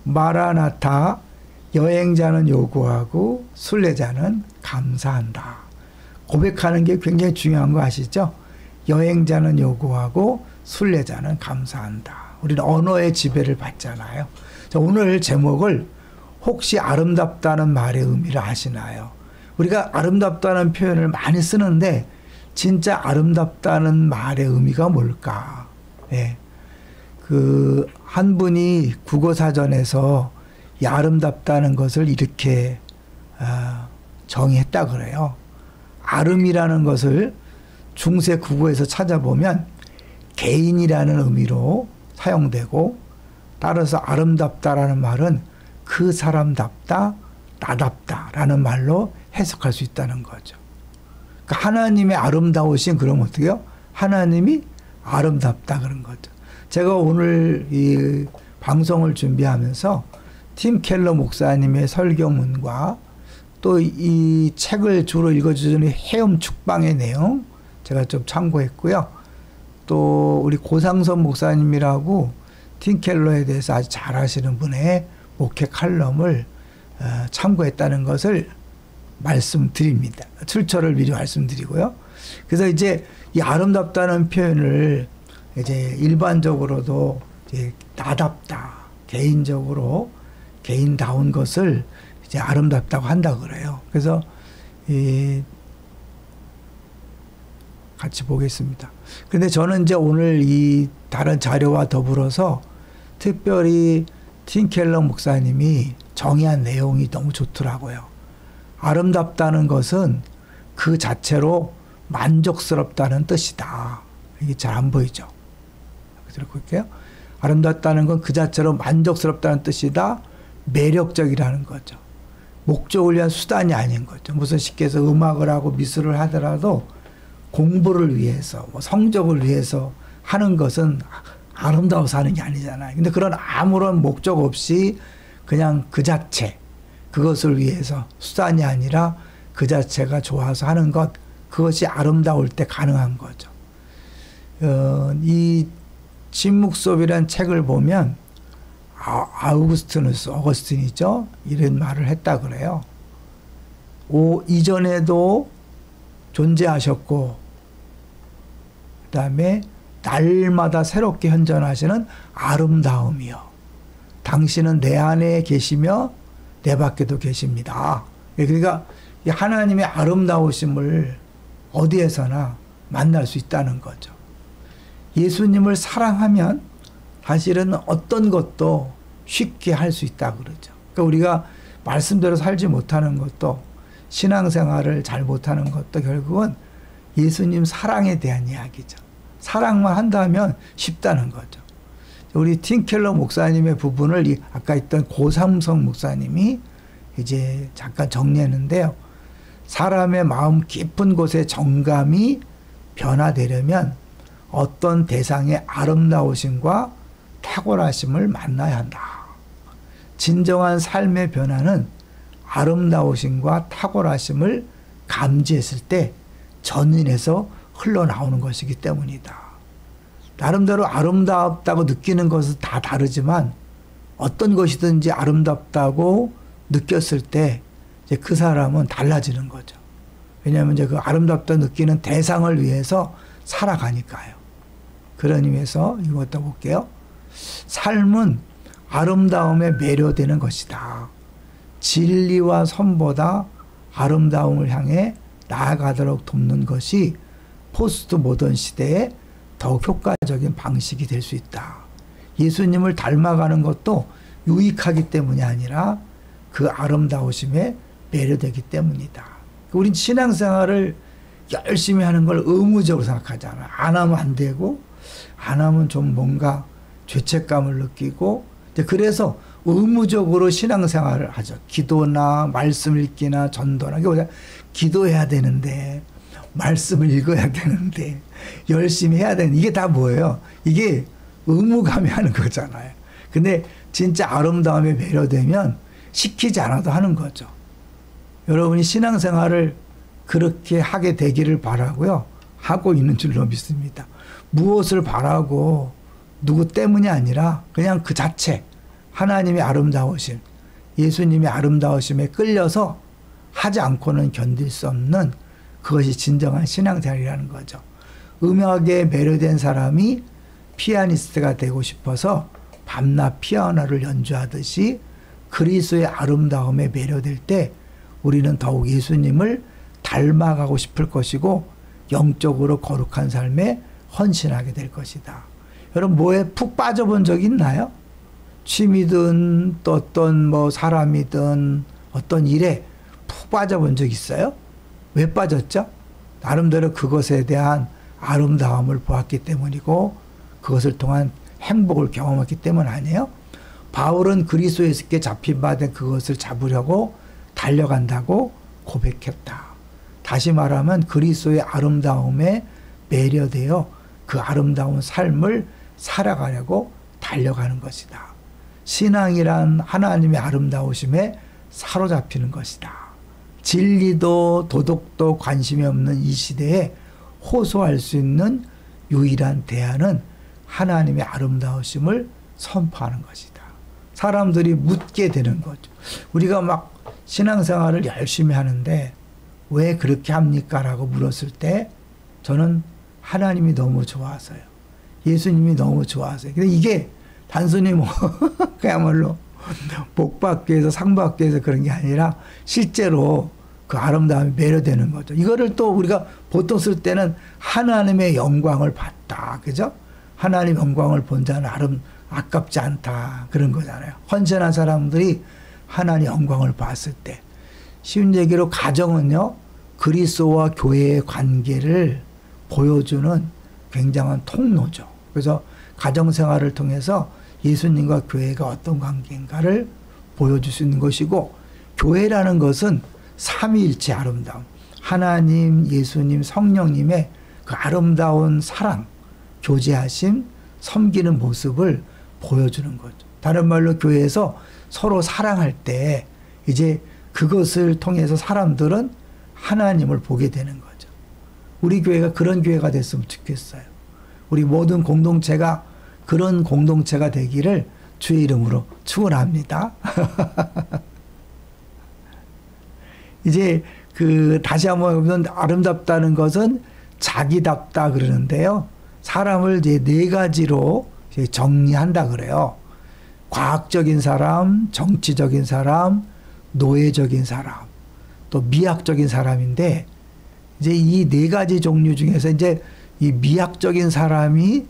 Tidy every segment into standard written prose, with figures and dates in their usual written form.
마라나타, 여행자는 요구하고 순례자는 감사한다. 고백하는 게 굉장히 중요한 거 아시죠? 여행자는 요구하고 순례자는 감사한다. 우리는 언어의 지배를 받잖아요. 오늘 제목을 혹시 아름답다는 말의 의미를 아시나요? 우리가 아름답다는 표현을 많이 쓰는데 진짜 아름답다는 말의 의미가 뭘까? 예. 한 분이 국어사전에서 이 아름답다는 것을 이렇게 정의했다 그래요. 아름이라는 것을 중세 국어에서 찾아보면 개인이라는 의미로 사용되고, 따라서 아름답다라는 말은 그 사람답다, 나답다라는 말로 해석할 수 있다는 거죠. 그러니까 하나님의 아름다우신, 그러면 어떻게 해요? 하나님이 아름답다 그런 거죠. 제가 오늘 이 방송을 준비하면서 팀 켈러 목사님의 설교문과 또 이 책을 주로 읽어주는 헤엄 축방의 내용 제가 좀 참고했고요. 또 우리 고상선 목사님이라고 팀 켈러에 대해서 아주 잘 아시는 분의 목회 칼럼을 참고했다는 것을 말씀드립니다. 출처를 미리 말씀드리고요. 그래서 이제 이 아름답다는 표현을 이제 일반적으로도 이제 나답다, 개인적으로 개인다운 것을 이제 아름답다고 한다 그래요. 그래서 같이 보겠습니다. 근데 저는 이제 오늘 이 다른 자료와 더불어서 특별히 팀 켈러 목사님이 정의한 내용이 너무 좋더라고요. 아름답다는 것은 그 자체로 만족스럽다는 뜻이다. 이게 잘 안 보이죠? 들어볼게요. 아름답다는 건 그 자체로 만족스럽다는 뜻이다. 매력적이라는 거죠. 목적을 위한 수단이 아닌 거죠. 무슨 쉽게 해서 음악을 하고 미술을 하더라도 공부를 위해서, 뭐 성적을 위해서 하는 것은 아름다워서 하는 게 아니잖아요. 근데 그런 아무런 목적 없이 그냥 그 자체, 그것을 위해서 수단이 아니라 그 자체가 좋아서 하는 것, 그것이 아름다울 때 가능한 거죠. 이 침묵수업이라는 책을 보면 어거스틴이죠. 이런 말을 했다 그래요. 이전에도 존재하셨고, 그 다음에 날마다 새롭게 현존하시는 아름다움이요. 당신은 내 안에 계시며 내 밖에도 계십니다. 그러니까 하나님의 아름다우심을 어디에서나 만날 수 있다는 거죠. 예수님을 사랑하면 사실은 어떤 것도 쉽게 할 수 있다 그러죠. 그러니까 우리가 말씀대로 살지 못하는 것도, 신앙생활을 잘 못하는 것도 결국은 예수님 사랑에 대한 이야기죠. 사랑만 한다면 쉽다는 거죠. 우리 팀 켈러 목사님의 부분을 아까 있던 고삼성 목사님이 이제 잠깐 정리했는데요. 사람의 마음 깊은 곳에 정감이 변화되려면 어떤 대상의 아름다우심과 탁월하심을 만나야 한다. 진정한 삶의 변화는 아름다우심과 탁월하심을 감지했을 때 전인에서 흘러나오는 것이기 때문이다. 나름대로 아름답다고 느끼는 것은 다 다르지만 어떤 것이든지 아름답다고 느꼈을 때 이제 그 사람은 달라지는 거죠. 왜냐하면 이제 그 아름답다 느끼는 대상을 위해서 살아가니까요. 그런 의미에서 이것도 볼게요. 삶은 아름다움에 매료되는 것이다. 진리와 선보다 아름다움을 향해 나아가도록 돕는 것이 포스트 모던 시대에 더욱 효과적인 방식이 될 수 있다. 예수님을 닮아가는 것도 유익하기 때문이 아니라 그 아름다우심에 매료되기 때문이다. 우린 신앙생활을 열심히 하는 걸 의무적으로 생각하잖아. 안 하면 안 되고, 안 하면 좀 뭔가 죄책감을 느끼고, 그래서 의무적으로 신앙생활을 하죠. 기도나 말씀 읽기나 전도나. 기도해야 되는데, 말씀을 읽어야 되는데, 열심히 해야 되는데, 이게 다 뭐예요? 이게 의무감이 하는 거잖아요. 근데 진짜 아름다움에 매료되면 시키지 않아도 하는 거죠. 여러분이 신앙생활을 그렇게 하게 되기를 바라고요. 하고 있는 줄로 믿습니다. 무엇을 바라고 누구 때문이 아니라 그냥 그 자체, 하나님의 아름다우심, 예수님의 아름다우심에 끌려서 하지 않고는 견딜 수 없는 그것이 진정한 신앙생활이라는 거죠. 음악에 매료된 사람이 피아니스트가 되고 싶어서 밤낮 피아노를 연주하듯이 그리스도의 아름다움에 매료될 때 우리는 더욱 예수님을 닮아가고 싶을 것이고 영적으로 거룩한 삶에 헌신하게 될 것이다. 여러분 뭐에 푹 빠져본 적 있나요? 취미든 또 어떤 뭐 사람이든 어떤 일에 푹 빠져본 적 있어요? 왜 빠졌죠? 나름대로 그것에 대한 아름다움을 보았기 때문이고 그것을 통한 행복을 경험했기 때문 아니에요? 바울은 그리스도에게 잡힌 바 된 그것을 잡으려고 달려간다고 고백했다. 다시 말하면 그리스도의 아름다움에 매료되어 그 아름다운 삶을 살아가려고 달려가는 것이다. 신앙이란 하나님의 아름다우심에 사로잡히는 것이다. 진리도 도덕도 관심이 없는 이 시대에 호소할 수 있는 유일한 대안은 하나님의 아름다우심을 선포하는 것이다. 사람들이 묻게 되는 거죠. 우리가 막 신앙생활을 열심히 하는데 왜 그렇게 합니까? 라고 물었을 때 저는 하나님이 너무 좋아서요. 예수님이 너무 좋아서요. 근데 이게 단순히 뭐 그야말로 복 받기 위해서 상 받기 위해서 그런 게 아니라 실제로 그 아름다움이 매료되는 거죠. 이거를 또 우리가 보통 쓸 때는 하나님의 영광을 봤다. 그죠? 하나님 영광을 본 자는 아깝지 않다. 그런 거잖아요. 헌신한 사람들이 하나님 영광을 봤을 때. 쉬운 얘기로 가정은요. 그리스도와 교회의 관계를 보여주는 굉장한 통로죠. 그래서 가정생활을 통해서 예수님과 교회가 어떤 관계인가를 보여줄 수 있는 것이고 교회라는 것은 삼위일체 아름다움. 하나님, 예수님, 성령님의 그 아름다운 사랑, 교제하심, 섬기는 모습을 보여주는 거죠. 다른 말로 교회에서 서로 사랑할 때 이제 그것을 통해서 사람들은 하나님을 보게 되는 거죠. 우리 교회가 그런 교회가 됐으면 좋겠어요. 우리 모든 공동체가 그런 공동체가 되기를 주의 이름으로 축원합니다. 이제 다시 한번 보면 아름답다는 것은 자기답다 그러는데요. 사람을 이제 네 가지로 이제 정리한다 그래요. 과학적인 사람, 정치적인 사람, 노예적인 사람, 또 미학적인 사람인데 이제 이 네 가지 종류 중에서 이제 이 미학적인 사람이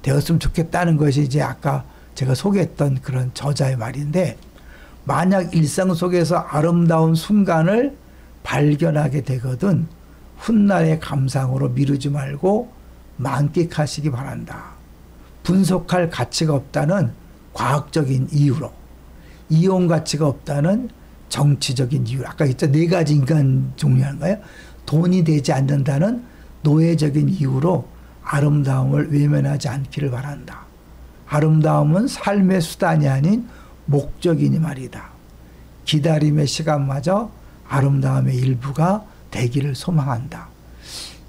되었으면 좋겠다는 것이 이제 아까 제가 소개했던 그런 저자의 말인데 만약 일상 속에서 아름다운 순간을 발견하게 되거든 훗날의 감상으로 미루지 말고 만끽하시기 바란다. 분석할 가치가 없다는 과학적인 이유로, 이용 가치가 없다는 정치적인 이유. 아까 했죠. 네 가지 인간 종류하는 거예요. 돈이 되지 않는다는 노예적인 이유로 아름다움을 외면하지 않기를 바란다. 아름다움은 삶의 수단이 아닌 목적이니 말이다. 기다림의 시간마저 아름다움의 일부가 되기를 소망한다.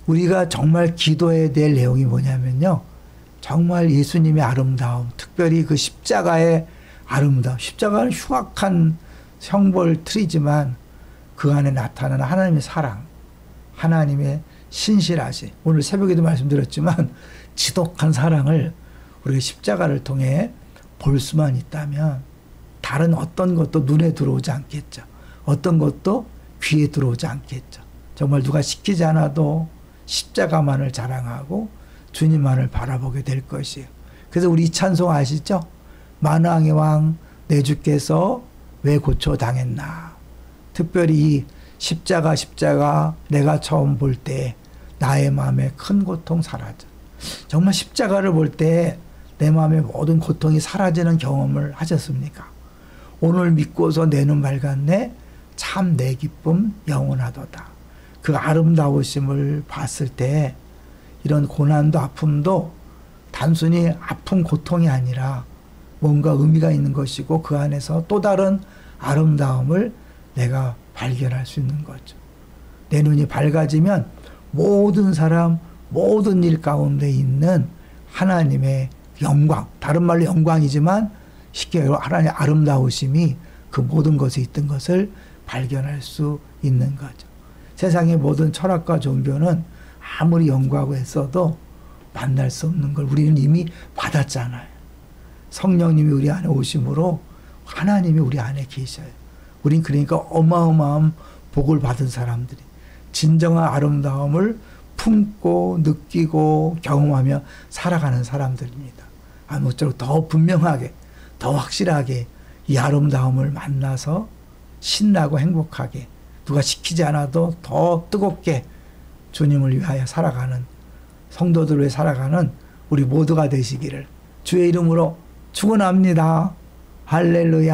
우리가 정말 기도해야 될 내용이 뭐냐면요. 정말 예수님의 아름다움, 특별히 그 십자가의 아름다움. 십자가는 흉악한 형벌 틀이지만 그 안에 나타나는 하나님의 사랑, 하나님의 신실하심. 오늘 새벽에도 말씀드렸지만 지독한 사랑을 우리가 십자가를 통해 볼 수만 있다면 다른 어떤 것도 눈에 들어오지 않겠죠. 어떤 것도 귀에 들어오지 않겠죠. 정말 누가 시키지 않아도 십자가만을 자랑하고 주님만을 바라보게 될 것이에요. 그래서 우리 찬송 아시죠? 만왕의 왕 내 주께서 왜 고초당했나. 특별히 이 십자가 내가 처음 볼 때 나의 마음에 큰 고통 사라져. 정말 십자가를 볼 때 내 마음의 모든 고통이 사라지는 경험을 하셨습니까? 오늘 믿고서 내 눈 밝았네. 참 내 기쁨 영원하도다. 그 아름다우심을 봤을 때 이런 고난도 아픔도 단순히 아픈 고통이 아니라 뭔가 의미가 있는 것이고 그 안에서 또 다른 아름다움을 내가 발견할 수 있는 거죠. 내 눈이 밝아지면 모든 사람, 모든 일 가운데 있는 하나님의 영광, 다른 말로 영광이지만 쉽게 말하면 하나님의 아름다우심이 그 모든 것에 있던 것을 발견할 수 있는 거죠. 세상의 모든 철학과 종교는 아무리 연구하고 했어도 만날 수 없는 걸 우리는 이미 받았잖아요. 성령님이 우리 안에 오심으로 하나님이 우리 안에 계셔요. 우린 그러니까 어마어마한 복을 받은 사람들이 진정한 아름다움을 품고 느끼고 경험하며 살아가는 사람들입니다. 아무쪼록 더 분명하게 더 확실하게 이 아름다움을 만나서 신나고 행복하게 누가 시키지 않아도 더 뜨겁게 주님을 위하여 살아가는 성도들 위해 살아가는 우리 모두가 되시기를 주의 이름으로 축원합니다. 할렐루야.